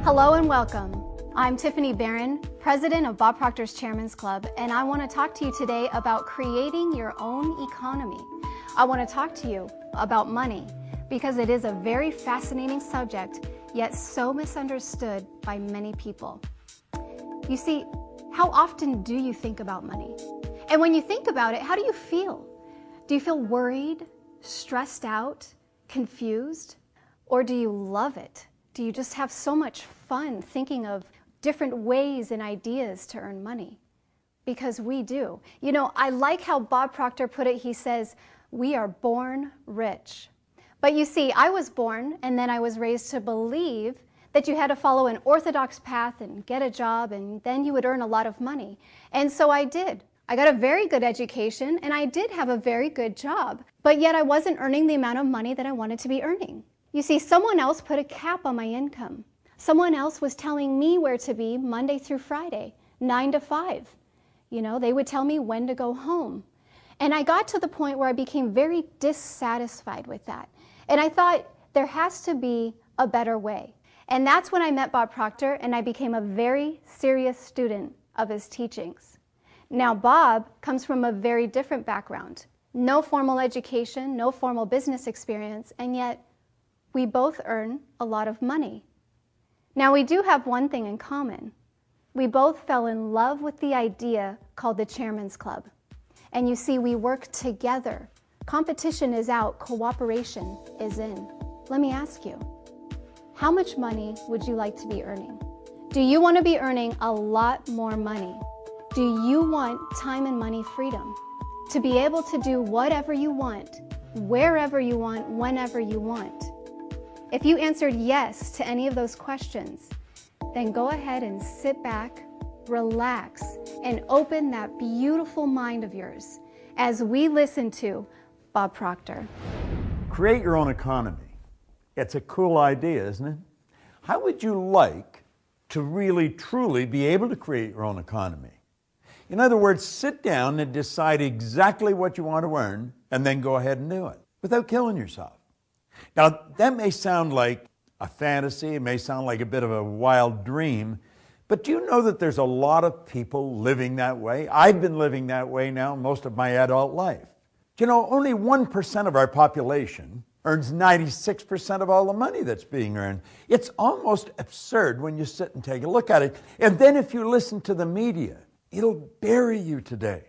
Hello and welcome. I'm Tiffany Barron, president of Bob Proctor's Chairman's Club, and I want to talk to you today about creating your own economy. I want to talk to you about money because it is a very fascinating subject, yet so misunderstood by many people. You see, how often do you think about money? And when you think about it, how do you feel? Do you feel worried, stressed out, confused? Or do you love it? Do you just have so much fun thinking of different ways and ideas to earn money? Because we do. You know, I like how Bob Proctor put it. He says, we are born rich. But you see, I was born and then I was raised to believe that you had to follow an orthodox path and get a job and then you would earn a lot of money. And so I did. I got a very good education and I did have a very good job, but yet I wasn't earning the amount of money that I wanted to be earning. You see, someone else put a cap on my income. Someone else was telling me where to be Monday through Friday, 9 to 5. You know, they would tell me when to go home. And I got to the point where I became very dissatisfied with that. And I thought there has to be a better way. And that's when I met Bob Proctor and I became a very serious student of his teachings. Now, Bob comes from a very different background. No formal education, no formal business experience, and yet we both earn a lot of money. Now, we do have one thing in common. We both fell in love with the idea called the Chairman's Club. And you see, we work together. Competition is out, cooperation is in. Let me ask you, how much money would you like to be earning? Do you want to be earning a lot more money? Do you want time and money freedom? To be able to do whatever you want, wherever you want, whenever you want? If you answered yes to any of those questions, then go ahead and sit back, relax, and open that beautiful mind of yours as we listen to Bob Proctor. Create your own economy. It's a cool idea, isn't it? How would you like to really, truly be able to create your own economy? In other words, sit down and decide exactly what you want to earn and then go ahead and do it without killing yourself. Now, that may sound like a fantasy, it may sound like a bit of a wild dream, but do you know that there's a lot of people living that way? I've been living that way now most of my adult life. Do you know, only 1% of our population earns 96% of all the money that's being earned. It's almost absurd when you sit and take a look at it. And then if you listen to the media, it'll bury you today.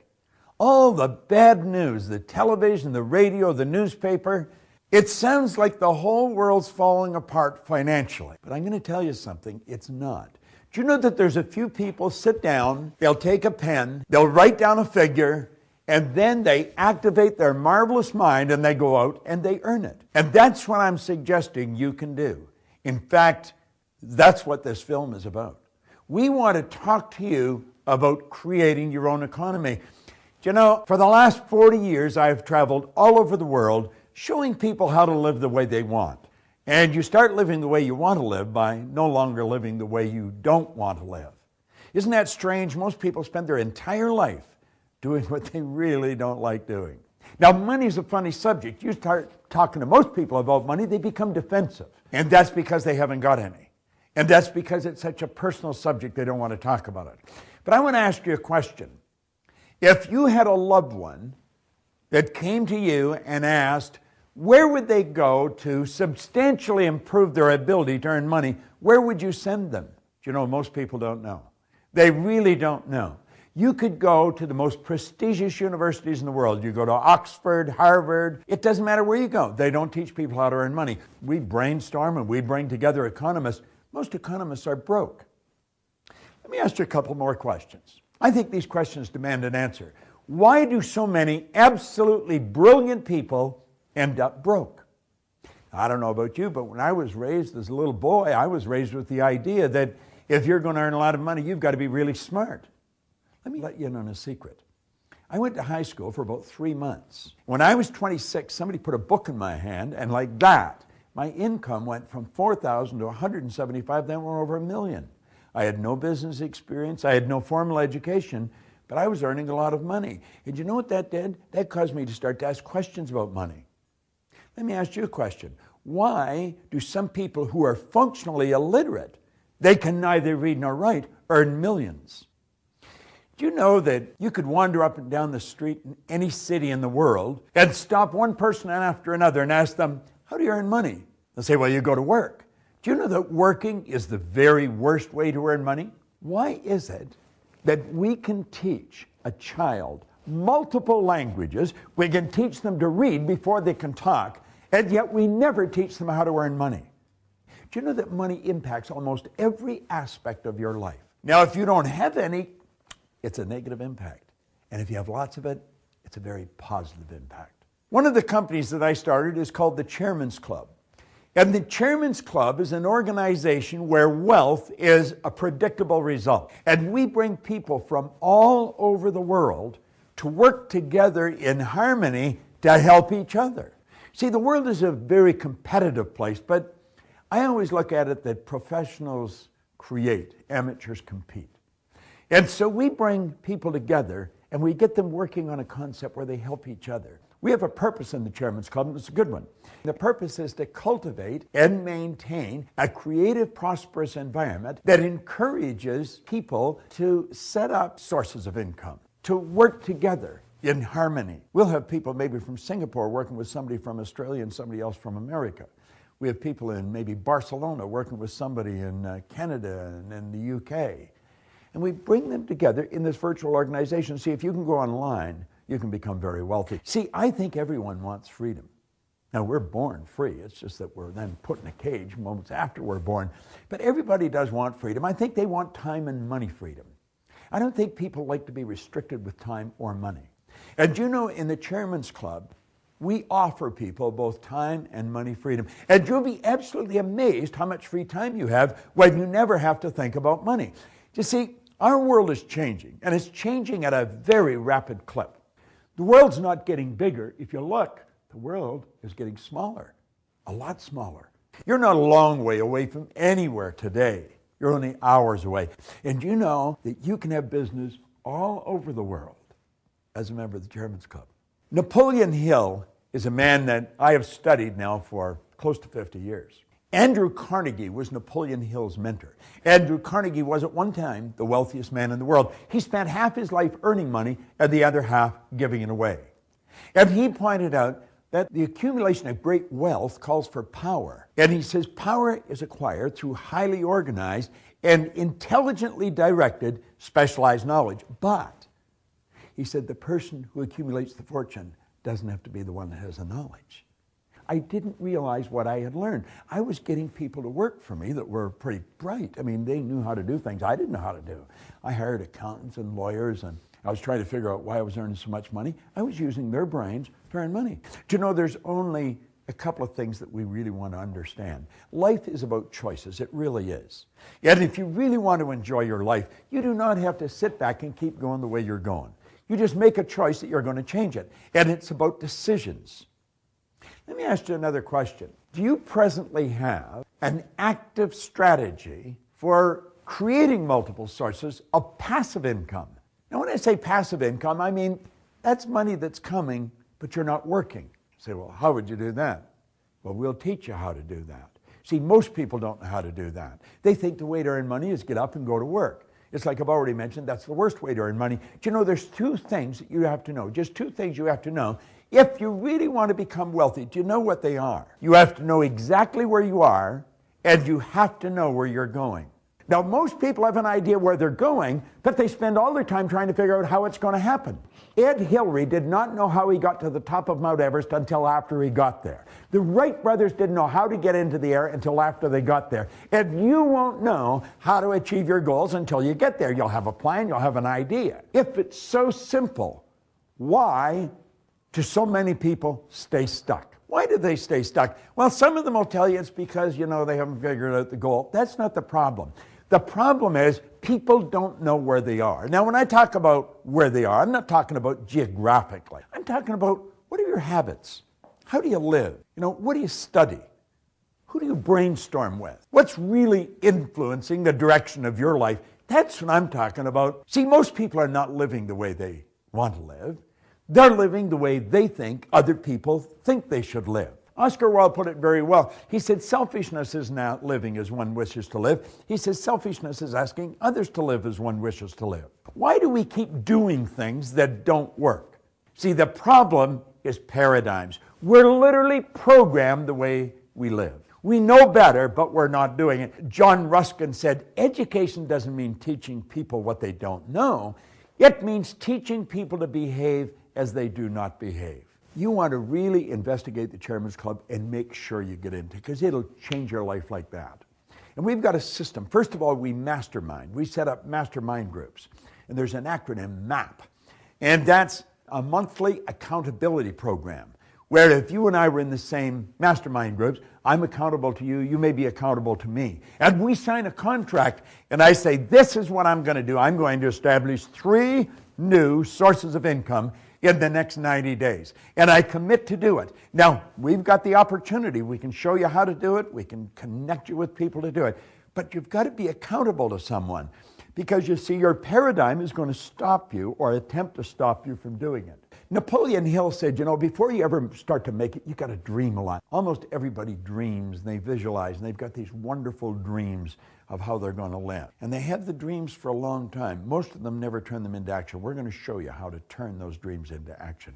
All the bad news, the television, the radio, the newspaper, it sounds like the whole world's falling apart financially. But I'm going to tell you something, it's not. Do you know that there's a few people sit down, they'll take a pen, they'll write down a figure, and then they activate their marvelous mind and they go out and they earn it. And that's what I'm suggesting you can do. In fact, that's what this film is about. We want to talk to you about creating your own economy. Do you know, for the last 40 years, I've traveled all over the world showing people how to live the way they want. And you start living the way you want to live by no longer living the way you don't want to live. Isn't that strange? Most people spend their entire life doing what they really don't like doing. Now, money's a funny subject. You start talking to most people about money, they become defensive. And that's because they haven't got any. And that's because it's such a personal subject, they don't want to talk about it. But I want to ask you a question. If you had a loved one that came to you and asked, where would they go to substantially improve their ability to earn money? Where would you send them? Do you know, most people don't know. They really don't know. You could go to the most prestigious universities in the world. You go to Oxford, Harvard. It doesn't matter where you go. They don't teach people how to earn money. We brainstorm and we bring together economists. Most economists are broke. Let me ask you a couple more questions. I think these questions demand an answer. Why do so many absolutely brilliant people end up broke? I don't know about you, but when I was raised as a little boy, I was raised with the idea that if you're going to earn a lot of money, you've got to be really smart. Let me let you in on a secret. I went to high school for about 3 months. When I was 26, somebody put a book in my hand, and like that, my income went from $4,000 to $175,000, then went over $1 million. I had no business experience, I had no formal education, but I was earning a lot of money. And you know what that did? That caused me to start to ask questions about money. Let me ask you a question. Why do some people who are functionally illiterate They can neither read nor write, earn millions. Do you know that you could wander up and down the street in any city in the world and stop one person after another and ask them, how do you earn money? They'll say, well, you go to work. Do you know that working is the very worst way to earn money? Why is it that we can teach a child multiple languages, we can teach them to read before they can talk, and yet we never teach them how to earn money? Do you know that money impacts almost every aspect of your life? Now, if you don't have any, it's a negative impact. And if you have lots of it, it's a very positive impact. One of the companies that I started is called the Chairman's Club. And the Chairman's Club is an organization where wealth is a predictable result. And we bring people from all over the world to work together in harmony to help each other. See, the world is a very competitive place, but I always look at it that professionals create, amateurs compete. And so we bring people together and we get them working on a concept where they help each other. We have a purpose in the Chairman's Club, and it's a good one. The purpose is to cultivate and maintain a creative, prosperous environment that encourages people to set up sources of income, to work together in harmony. We'll have people maybe from Singapore working with somebody from Australia and somebody else from America. We have people in maybe Barcelona working with somebody in Canada and in the UK. And we bring them together in this virtual organization. See, if you can go online, you can become very wealthy. See, I think everyone wants freedom. Now, we're born free. It's just that we're then put in a cage moments after we're born. But everybody does want freedom. I think they want time and money freedom. I don't think people like to be restricted with time or money. And you know, in the Chairman's Club, we offer people both time and money freedom. And you'll be absolutely amazed how much free time you have when you never have to think about money. You see, our world is changing, and it's changing at a very rapid clip. The world's not getting bigger. If you look, the world is getting smaller, a lot smaller. You're not a long way away from anywhere today. You're only hours away. And you know that you can have business all over the world as a member of the Chairman's Club. Napoleon Hill is a man that I have studied now for close to 50 years. Andrew Carnegie was Napoleon Hill's mentor. Andrew Carnegie was at one time the wealthiest man in the world. He spent half his life earning money and the other half giving it away. And he pointed out that the accumulation of great wealth calls for power. And he says power is acquired through highly organized and intelligently directed specialized knowledge. But he said the person who accumulates the fortune doesn't have to be the one that has the knowledge. I didn't realize what I had learned. I was getting people to work for me that were pretty bright. I mean, they knew how to do things I didn't know how to do. I hired accountants and lawyers, and I was trying to figure out why I was earning so much money. I was using their brains to earn money. Do you know, there's only a couple of things that we really want to understand. Life is about choices. It really is. And if you really want to enjoy your life, you do not have to sit back and keep going the way you're going. You just make a choice that you're going to change it. And it's about decisions. Let me ask you another question. Do you presently have an active strategy for creating multiple sources of passive income? Now, when I say passive income, I mean that's money that's coming, but you're not working. You say, well, how would you do that? Well, we'll teach you how to do that. See, most people don't know how to do that. They think the way to earn money is get up and go to work. It's like I've already mentioned, that's the worst way to earn money. Do you know there's two things that you have to know, just two things you have to know. If you really want to become wealthy, do you know what they are? You have to know exactly where you are, and you have to know where you're going. Now, most people have an idea where they're going, but they spend all their time trying to figure out how it's going to happen. Ed Hillary did not know how he got to the top of Mount Everest until after he got there. The Wright brothers didn't know how to get into the air until after they got there. And you won't know how to achieve your goals until you get there. You'll have a plan, you'll have an idea. If it's so simple, why do so many people stay stuck? Why do they stay stuck? Well, some of them will tell you it's because, they haven't figured out the goal. That's not the problem. The problem is people don't know where they are. Now, when I talk about where they are, I'm not talking about geographically. I'm talking about what are your habits? How do you live? What do you study? Who do you brainstorm with? What's really influencing the direction of your life? That's what I'm talking about. See, most people are not living the way they want to live. They're living the way they think other people think they should live. Oscar Wilde put it very well. He said, selfishness is not living as one wishes to live. He says, selfishness is asking others to live as one wishes to live. Why do we keep doing things that don't work? See, the problem is paradigms. We're literally programmed the way we live. We know better, but we're not doing it. John Ruskin said, education doesn't mean teaching people what they don't know. It means teaching people to behave as they do not behave. You want to really investigate the Chairman's Club and make sure you get into it, because it'll change your life like that. And we've got a system. First of all, we mastermind. We set up mastermind groups. And there's an acronym, MAP. And that's a monthly accountability program, where if you and I were in the same mastermind groups, I'm accountable to you, you may be accountable to me. And we sign a contract, and I say, this is what I'm going to do. I'm going to establish 3 new sources of income in the next 90 days. And I commit to do it. Now, we've got the opportunity. We can show you how to do it. We can connect you with people to do it. But you've got to be accountable to someone, because you see, your paradigm is going to stop you or attempt to stop you from doing it. Napoleon Hill said, you know, before you ever start to make it, you got to dream a lot. Almost everybody dreams, and they visualize, and they've got these wonderful dreams of how they're going to live. And they have the dreams for a long time. Most of them never turn them into action. We're going to show you how to turn those dreams into action.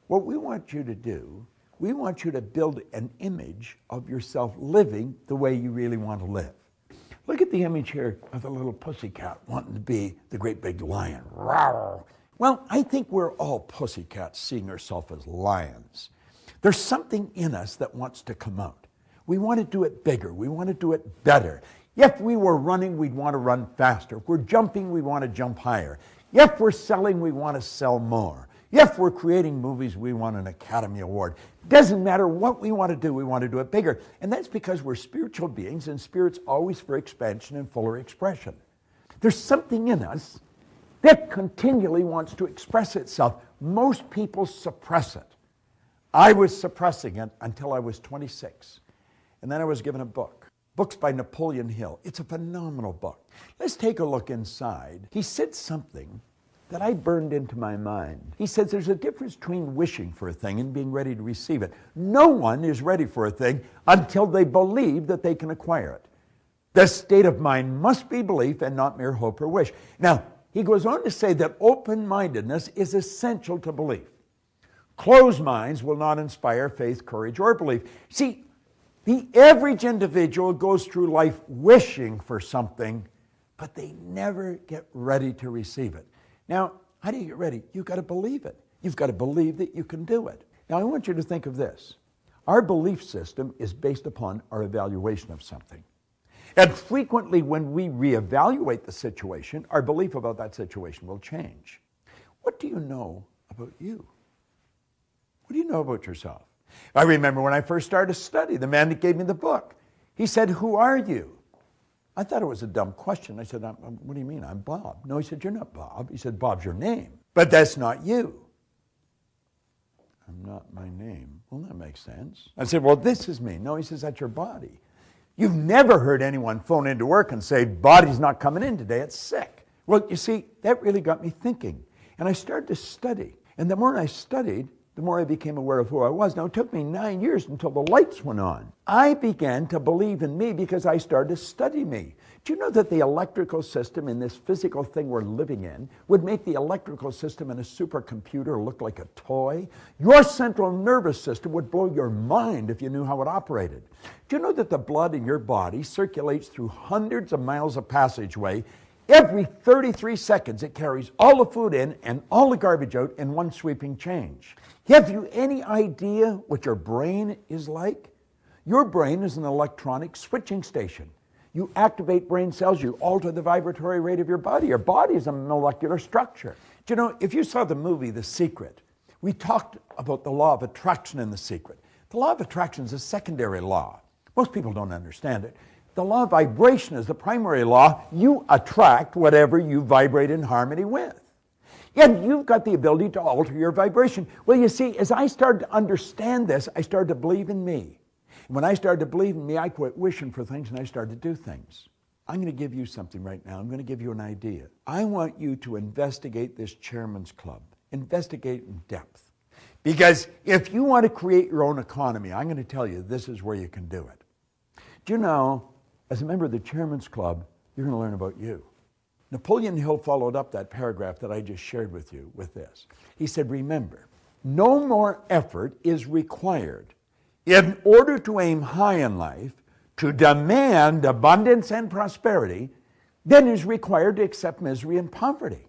What we want you to do, we want you to build an image of yourself living the way you really want to live. Look at the image here of the little pussycat wanting to be the great big lion. Rawr. Well, I think we're all pussycats seeing ourselves as lions. There's something in us that wants to come out. We want to do it bigger. We want to do it better. If we were running, we'd want to run faster. If we're jumping, we want to jump higher. If we're selling, we want to sell more. If we're creating movies, we want an Academy Award. Doesn't matter what we want to do it bigger. And that's because we're spiritual beings, and spirit's always for expansion and fuller expression. There's something in us that continually wants to express itself. Most people suppress it. I was suppressing it until I was 26. And then I was given a book. Books by Napoleon Hill. It's a phenomenal book. Let's take a look inside. He said something that I burned into my mind. He says there's a difference between wishing for a thing and being ready to receive it. No one is ready for a thing until they believe that they can acquire it. The state of mind must be belief and not mere hope or wish. Now, he goes on to say that open-mindedness is essential to belief. Closed minds will not inspire faith, courage, or belief. See, the average individual goes through life wishing for something, but they never get ready to receive it. Now, how do you get ready? You've got to believe it. You've got to believe that you can do it. Now, I want you to think of this. Our belief system is based upon our evaluation of something. And frequently when we reevaluate the situation, our belief about that situation will change. What do you know about you? What do you know about yourself? I remember when I first started to study, the man that gave me the book, he said, "Who are you?" I thought it was a dumb question. I said, "What do you mean? I'm Bob." No, he said, "You're not Bob." He said, "Bob's your name, but that's not you." "I'm not my name." "Well, that makes sense." I said, "Well, this is me." "No," he says, "that's your body." You've never heard anyone phone into work and say, "Body's not coming in today, it's sick." Well, you see, that really got me thinking. And I started to study. And the more I studied, the more I became aware of who I was. Now, it took me 9 years until the lights went on. I began to believe in me because I started to study me. Do you know that the electrical system in this physical thing we're living in would make the electrical system in a supercomputer look like a toy? Your central nervous system would blow your mind if you knew how it operated. Do you know that the blood in your body circulates through hundreds of miles of passageway? Every 33 seconds, it carries all the food in and all the garbage out in one sweeping change. Have you any idea what your brain is like? Your brain is an electronic switching station. You activate brain cells, you alter the vibratory rate of your body. Your body is a molecular structure. Do you know, if you saw the movie The Secret, we talked about the law of attraction in The Secret. The law of attraction is a secondary law. Most people don't understand it. The law of vibration is the primary law. You attract whatever you vibrate in harmony with. And you've got the ability to alter your vibration. Well, you see, as I started to understand this, I started to believe in me. And when I started to believe in me, I quit wishing for things and I started to do things. I'm going to give you something right now. I'm going to give you an idea. I want you to investigate this Chairman's Club. Investigate in depth. Because if you want to create your own economy, I'm going to tell you this is where you can do it. Do you know, as a member of the Chairman's Club, you're going to learn about you. Napoleon Hill followed up that paragraph that I just shared with you with this. He said, remember, no more effort is required in order to aim high in life, to demand abundance and prosperity, than is required to accept misery and poverty.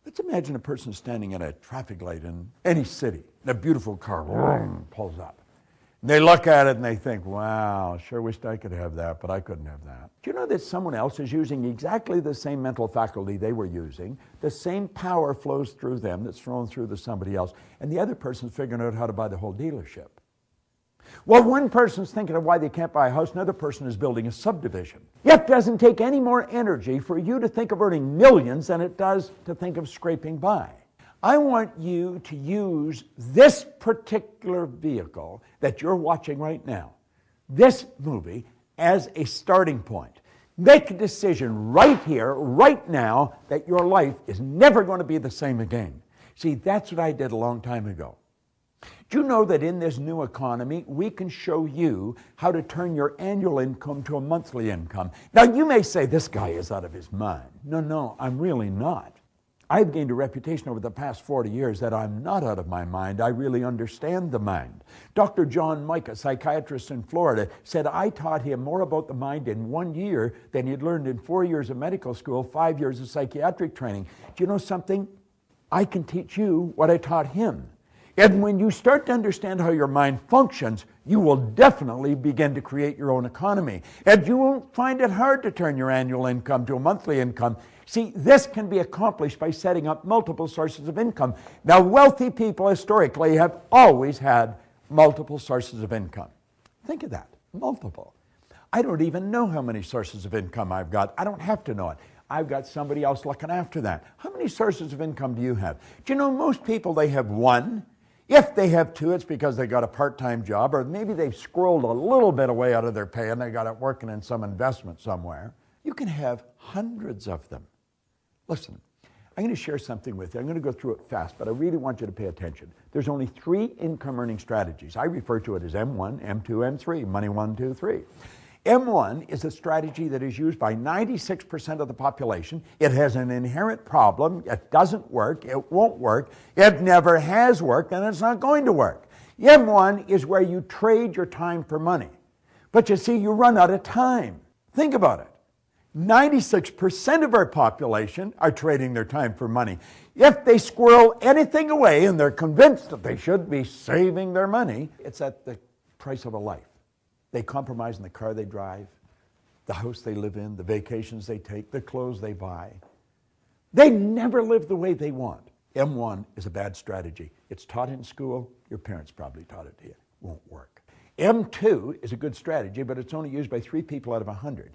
Let's imagine a person standing at a traffic light in any city, and a beautiful car pulls up. And they look at it and they think, wow, sure wished I could have that, but I couldn't have that. Do you know that someone else is using exactly the same mental faculty they were using? The same power flows through them that's thrown through to somebody else, and the other person's figuring out how to buy the whole dealership. Well, one person's thinking of why they can't buy a house, another person is building a subdivision. It doesn't take any more energy for you to think of earning millions than it does to think of scraping by. I want you to use this particular vehicle that you're watching right now, this movie, as a starting point. Make a decision right here, right now, that your life is never going to be the same again. See, that's what I did a long time ago. Do you know that in this new economy, we can show you how to turn your annual income to a monthly income? Now, you may say, this guy is out of his mind. No, I'm really not. I've gained a reputation over the past 40 years that I'm not out of my mind. I really understand the mind. Dr. John Mike, a psychiatrist in Florida, said I taught him more about the mind in 1 year than he'd learned in 4 years of medical school, 5 years of psychiatric training. Do you know something? I can teach you what I taught him. And when you start to understand how your mind functions, you will definitely begin to create your own economy. And you won't find it hard to turn your annual income to a monthly income. See, this can be accomplished by setting up multiple sources of income. Now, wealthy people historically have always had multiple sources of income. Think of that, multiple. I don't even know how many sources of income I've got. I don't have to know it. I've got somebody else looking after that. How many sources of income do you have? Do you know most people, they have one? If they have two, it's because they got a part-time job, or maybe they've squirreled a little bit away out of their pay and they got it working in some investment somewhere. You can have hundreds of them. Listen, I'm going to share something with you. I'm going to go through it fast, but I really want you to pay attention. There's only 3 income earning strategies. I refer to it as M1, M2, M3, money 1, 2, 3. M1 is a strategy that is used by 96% of the population. It has an inherent problem. It doesn't work. It won't work. It never has worked, and it's not going to work. M1 is where you trade your time for money. But you see, you run out of time. Think about it. 96% of our population are trading their time for money. If they squirrel anything away and they're convinced that they should be saving their money, it's at the price of a life. They compromise in the car they drive, the house they live in, the vacations they take, the clothes they buy. They never live the way they want. M1 is a bad strategy. It's taught in school. Your parents probably taught it to you. It won't work. M2 is a good strategy, but it's only used by 3 people out of 100.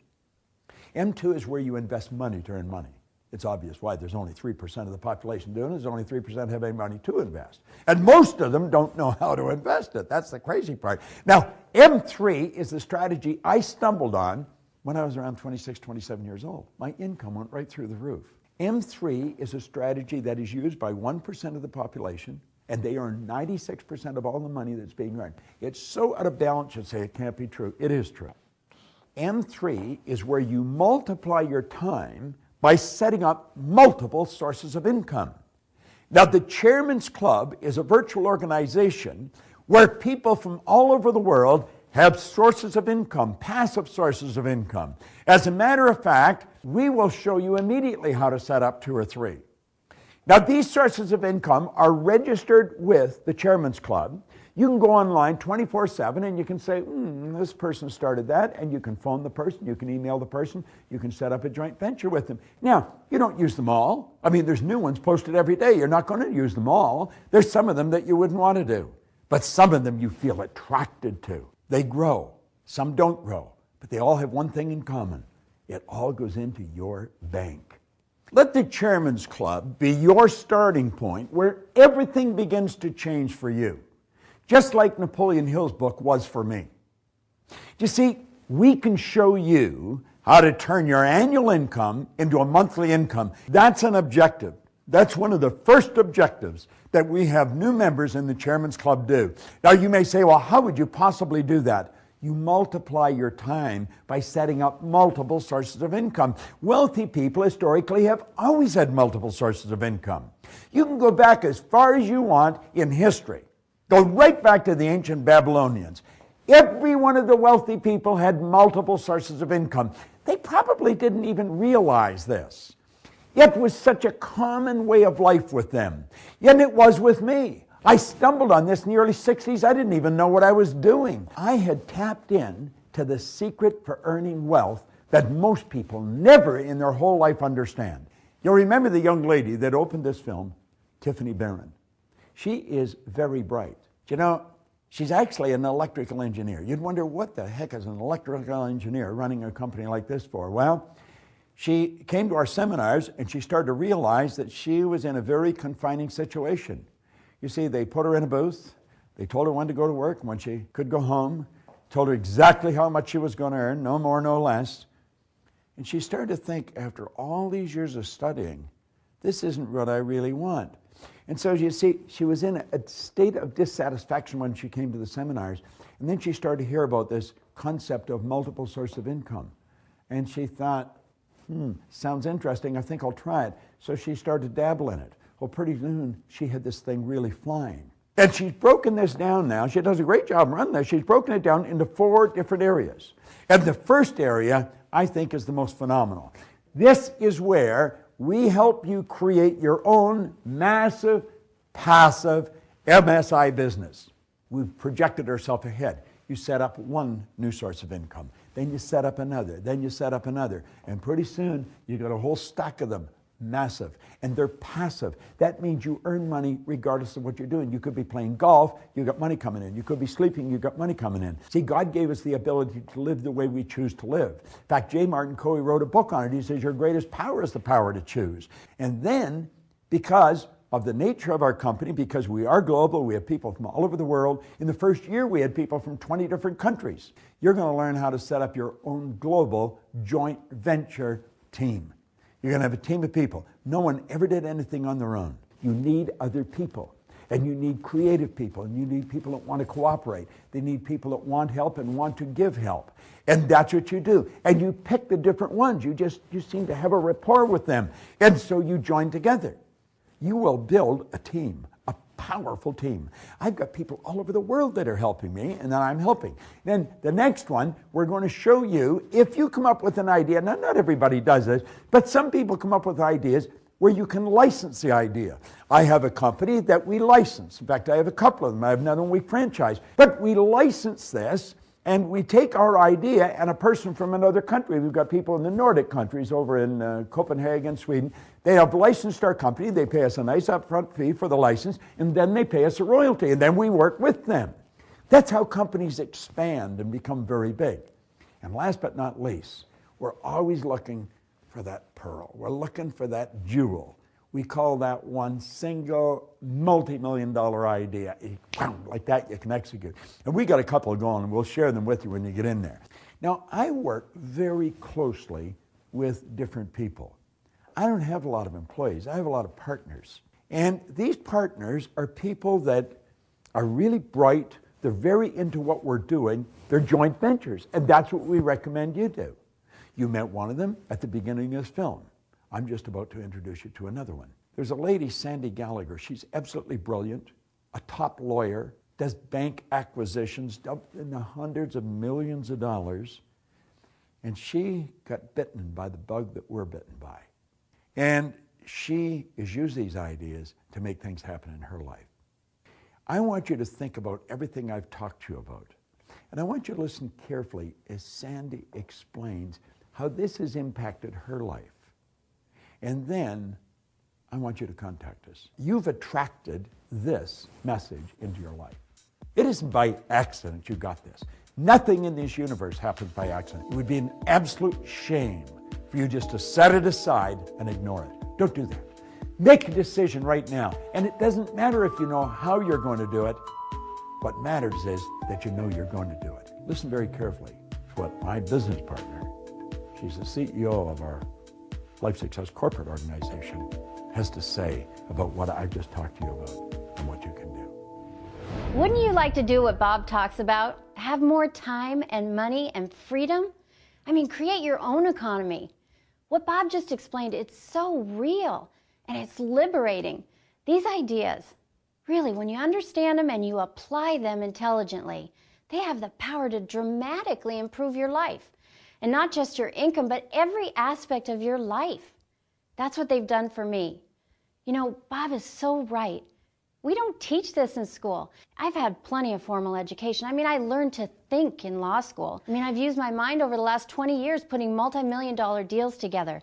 M2 is where you invest money to earn money. It's obvious why. There's only 3% of the population doing it. There's only 3% have any money to invest. And most of them don't know how to invest it. That's the crazy part. Now, M3 is the strategy I stumbled on when I was around 26, 27 years old. My income went right through the roof. M3 is a strategy that is used by 1% of the population, and they earn 96% of all the money that's being earned. It's so out of balance, you'd say it can't be true. It is true. M3 is where you multiply your time by setting up multiple sources of income. Now, the Chairman's Club is a virtual organization where people from all over the world have sources of income, passive sources of income. As a matter of fact, we will show you immediately how to set up 2 or 3. Now, these sources of income are registered with the Chairman's Club. You can go online 24/7 and you can say, this person started that, and you can phone the person, you can email the person, you can set up a joint venture with them. Now, you don't use them all. I mean, there's new ones posted every day. You're not going to use them all. There's some of them that you wouldn't want to do, but some of them you feel attracted to. They grow. Some don't grow, but they all have one thing in common. It all goes into your bank. Let the Chairman's Club be your starting point where everything begins to change for you. Just like Napoleon Hill's book was for me. You see, we can show you how to turn your annual income into a monthly income. That's an objective. That's one of the first objectives, that we have new members in the Chairman's Club do. Now you may say, well, how would you possibly do that? You multiply your time by setting up multiple sources of income. Wealthy people historically have always had multiple sources of income. You can go back as far as you want in history. Go right back to the ancient Babylonians. Every one of the wealthy people had multiple sources of income. They probably didn't even realize this. It was such a common way of life with them. And it was with me. I stumbled on this in the early 60s. I didn't even know what I was doing. I had tapped in to the secret for earning wealth that most people never in their whole life understand. You'll remember the young lady that opened this film, Tiffany Barron. She is very bright. You know, she's actually an electrical engineer. You'd wonder, what the heck is an electrical engineer running a company like this for? Well, she came to our seminars and she started to realize that she was in a very confining situation. You see, they put her in a booth. They told her when to go to work, when she could go home, told her exactly how much she was going to earn, no more, no less. And she started to think, after all these years of studying, this isn't what I really want. And so you see, she was in a state of dissatisfaction when she came to the seminars. And then she started to hear about this concept of multiple source of income. And she thought, sounds interesting, I think I'll try it. So she started to dabble in it. Well, pretty soon, she had this thing really flying. And she's broken this down now. She does a great job running this. She's broken it down into 4 different areas. And the first area, I think, is the most phenomenal. This is where we help you create your own massive, passive MSI business. We've projected ourselves ahead. You set up one new source of income. Then you set up another. Then you set up another. And pretty soon, you got a whole stack of them. Massive. And they're passive. That means you earn money regardless of what you're doing. You could be playing golf, you got money coming in. You could be sleeping, you got money coming in. See, God gave us the ability to live the way we choose to live. In fact, J. Martin Coe wrote a book on it. He says, your greatest power is the power to choose. And then, because of the nature of our company, because we are global, we have people from all over the world. In the first year, we had people from 20 different countries. You're going to learn how to set up your own global joint venture team. You're going to have a team of people. No one ever did anything on their own. You need other people. And you need creative people. And you need people that want to cooperate. They need people that want help and want to give help. And that's what you do. And you pick the different ones. You seem to have a rapport with them. And so you join together. You will build a team, a powerful team. I've got people all over the world that are helping me, and then I'm helping. Then the next one, we're going to show you, if you come up with an idea, now not everybody does this, but some people come up with ideas where you can license the idea. I have a company that we license. In fact, I have a couple of them. I have another one we franchise. But we license this, and we take our idea, and a person from another country, we've got people in the Nordic countries over in Copenhagen, Sweden, they have licensed our company, they pay us a nice upfront fee for the license, and then they pay us a royalty, and then we work with them. That's how companies expand and become very big. And last but not least, we're always looking for that pearl. We're looking for that jewel. We call that one single multi-million-dollar idea. Like that, you can execute. And we got a couple going, and we'll share them with you when you get in there. Now, I work very closely with different people. I don't have a lot of employees. I have a lot of partners. And these partners are people that are really bright. They're very into what we're doing. They're joint ventures, and that's what we recommend you do. You met one of them at the beginning of this film. I'm just about to introduce you to another one. There's a lady, Sandy Gallagher. She's absolutely brilliant, a top lawyer, does bank acquisitions in the hundreds of millions of dollars, and she got bitten by the bug that we're bitten by. And she has used these ideas to make things happen in her life. I want you to think about everything I've talked to you about. And I want you to listen carefully as Sandy explains how this has impacted her life. And then I want you to contact us. You've attracted this message into your life. It isn't by accident you got this. Nothing in this universe happens by accident. It would be an absolute shame for you just to set it aside and ignore it. Don't do that. Make a decision right now. And it doesn't matter if you know how you're going to do it. What matters is that you know you're going to do it. Listen very carefully to what my business partner, she's the CEO of our Life Success Corporate Organization, has to say about what I've just talked to you about. and what you can do. Wouldn't you like to do what Bob talks about? Have more time and money and freedom? I mean, create your own economy. What Bob just explained, it's so real and it's liberating. These ideas, really, when you understand them and you apply them intelligently, they have the power to dramatically improve your life. And not just your income, but every aspect of your life. That's what they've done for me. You know, Bob is so right. We don't teach this in school. I've had plenty of formal education. I mean, I learned to think in law school. I mean, I've used my mind over the last 20 years putting multi-million-dollar deals together.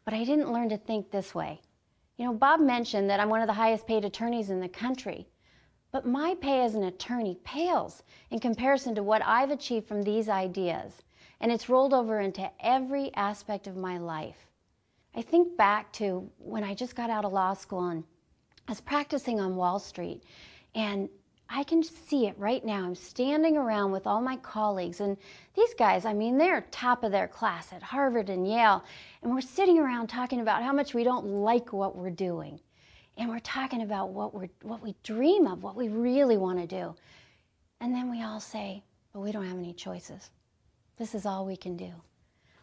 But I didn't learn to think this way. You know, Bob mentioned that I'm one of the highest paid attorneys in the country. But my pay as an attorney pales in comparison to what I've achieved from these ideas. And it's rolled over into every aspect of my life. I think back to when I just got out of law school and I was practicing on Wall Street, and I can see it right now. I'm standing around with all my colleagues, and these guys, I mean, they're top of their class at Harvard and Yale, and we're sitting around talking about how much we don't like what we're doing. And we're talking about what we dream of, what we really want to do. And then we all say, but we don't have any choices. This is all we can do.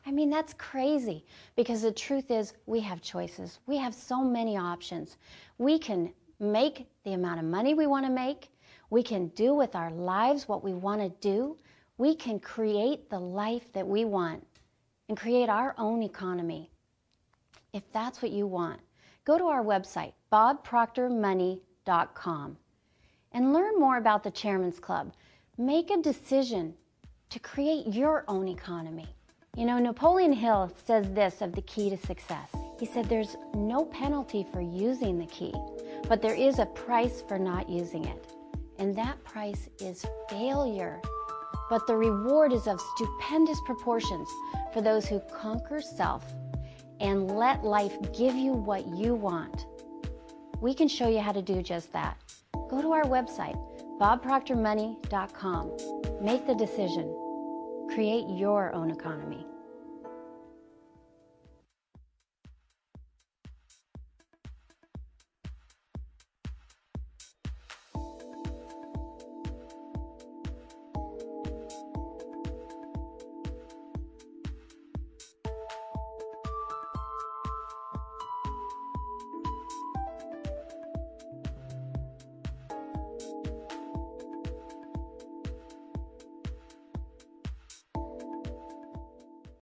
I mean, that's crazy, because the truth is we have choices. We have so many options. We can make the amount of money we want to make. We can do with our lives what we want to do. We can create the life that we want and create our own economy. If that's what you want, go to our website, bobproctormoney.com, and learn more about the Chairman's Club. Make a decision to create your own economy. You know, Napoleon Hill says this of the key to success. He said, there's no penalty for using the key, but there is a price for not using it. And that price is failure. But the reward is of stupendous proportions for those who conquer self and let life give you what you want. We can show you how to do just that. Go to our website, bobproctormoney.com. Make the decision. Create your own economy.